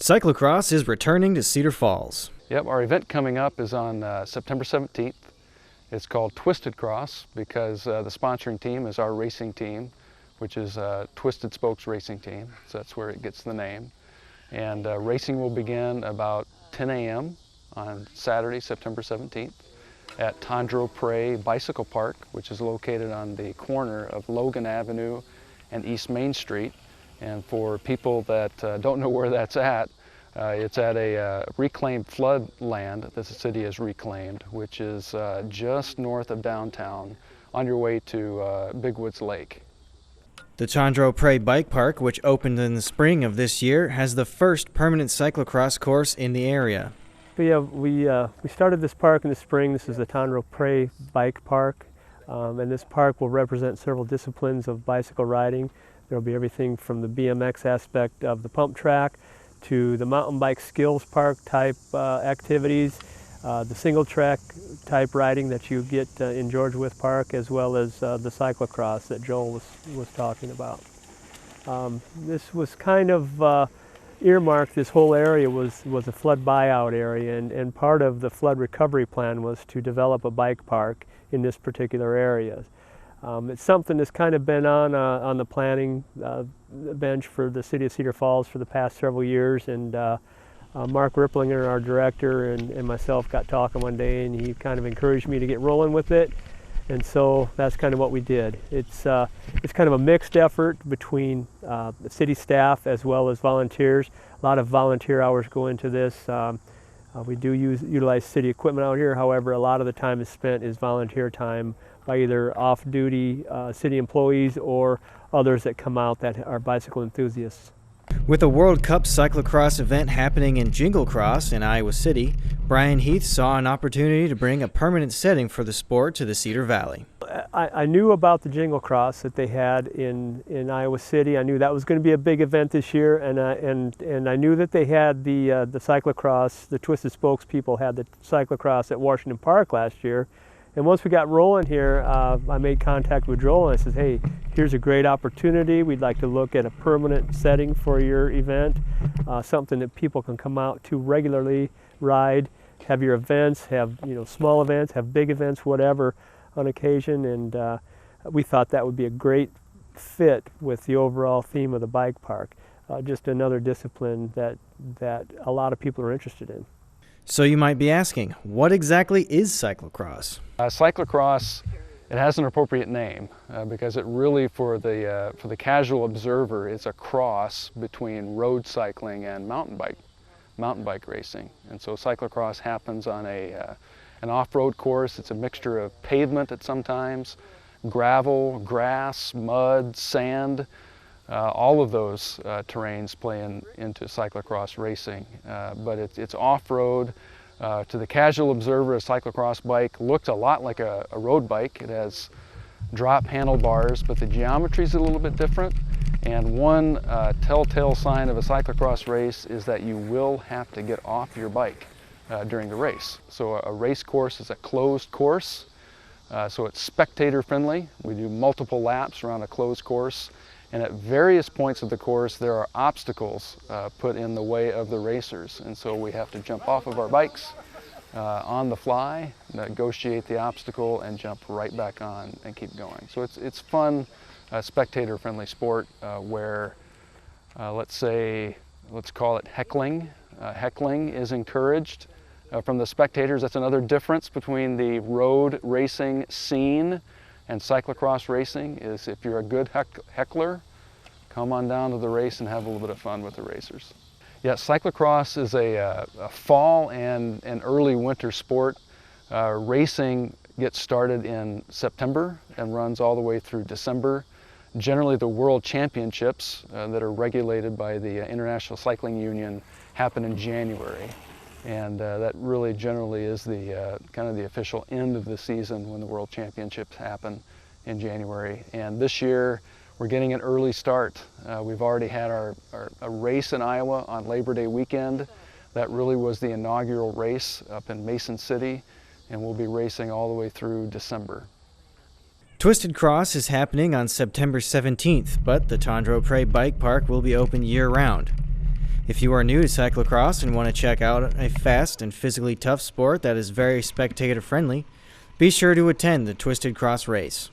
Cyclocross is returning to Cedar Falls. Yep, our event coming up is on September 17th. It's called Twisted Cross because the sponsoring team is our racing team, which is Twisted Spokes Racing Team. So that's where it gets the name. And racing will begin about 10 a.m. on Saturday, September 17th at Tondreau Prairie Bicycle Park, which is located on the corner of Logan Avenue and East Main Street. And for people that don't know where that's at, it's at a reclaimed flood land that the city has reclaimed, which is just north of downtown on your way to Big Woods Lake. The Tondreau Prairie Bike Park, which opened in the spring of this year, has the first permanent cyclocross course in the area. We started this park in the spring. This is the Tondreau Prairie Bike Park, and this park will represent several disciplines of bicycle riding. There will be everything from the BMX aspect of the pump track to the mountain bike skills park type activities, the single track type riding that you get in George Wythe Park, as well as the cyclocross that Joel was talking about. This was kind of earmarked. This whole area was a flood buyout area, and part of the flood recovery plan was to develop a bike park in this particular area. It's something that's kind of been on the planning bench for the city of Cedar Falls for the past several years, and Mark Ripplinger, our director, and myself got talking one day, and he kind of encouraged me to get rolling with it, and so that's kind of what we did. It's kind of a mixed effort between the city staff as well as volunteers. A lot of volunteer hours go into this. We do utilize city equipment out here. However, a lot of the time is spent is volunteer time by either off-duty city employees or others that come out that are bicycle enthusiasts. With a World Cup cyclocross event happening in Jingle Cross in Iowa City, Brian Heath saw an opportunity to bring a permanent setting for the sport to the Cedar Valley. I knew about the Jingle Cross that they had in Iowa City. I knew that was going to be a big event this year, and I knew that they had the cyclocross. The Twisted Spokes people had the cyclocross at Washington Park last year. And once we got rolling here, I made contact with Joel and I said, hey, here's a great opportunity. We'd like to look at a permanent setting for your event, something that people can come out to regularly ride, have your events, have small events, have big events, whatever on occasion. And we thought that would be a great fit with the overall theme of the bike park. Just another discipline that a lot of people are interested in. So you might be asking, what exactly is cyclocross? Cyclocross, it has an appropriate name because it really, for the casual observer, it's a cross between road cycling and mountain bike racing. And so cyclocross happens on an off-road course. It's a mixture of pavement at sometimes, gravel, grass, mud, sand. All of those terrains play into cyclocross racing, but it's off-road. To the casual observer, a cyclocross bike looks a lot like a road bike. It has drop handlebars, but the geometry is a little bit different. And one telltale sign of a cyclocross race is that you will have to get off your bike during the race. So a race course is a closed course, so it's spectator friendly. We do multiple laps around a closed course. And at various points of the course, there are obstacles put in the way of the racers. And so we have to jump off of our bikes on the fly, negotiate the obstacle, and jump right back on and keep going. So it's fun, spectator-friendly sport where, let's call it heckling. Heckling is encouraged from the spectators. That's another difference between the road racing scene and cyclocross racing is if you're a good heckler, come on down to the race and have a little bit of fun with the racers. Yeah, cyclocross is a fall and early winter sport. Racing gets started in September and runs all the way through December. Generally, the World Championships that are regulated by the International Cycling Union happen in January. And that really generally is the kind of the official end of the season when the World Championships happen in January. And this year we're getting an early start. We've already had a race in Iowa on Labor Day weekend. That really was the inaugural race up in Mason City, and we'll be racing all the way through December. Twisted Cross is happening on September 17th, but the Tondreau Prairie Bike Park will be open year-round. If you are new to cyclocross and want to check out a fast and physically tough sport that is very spectator friendly, be sure to attend the Twisted Cross race.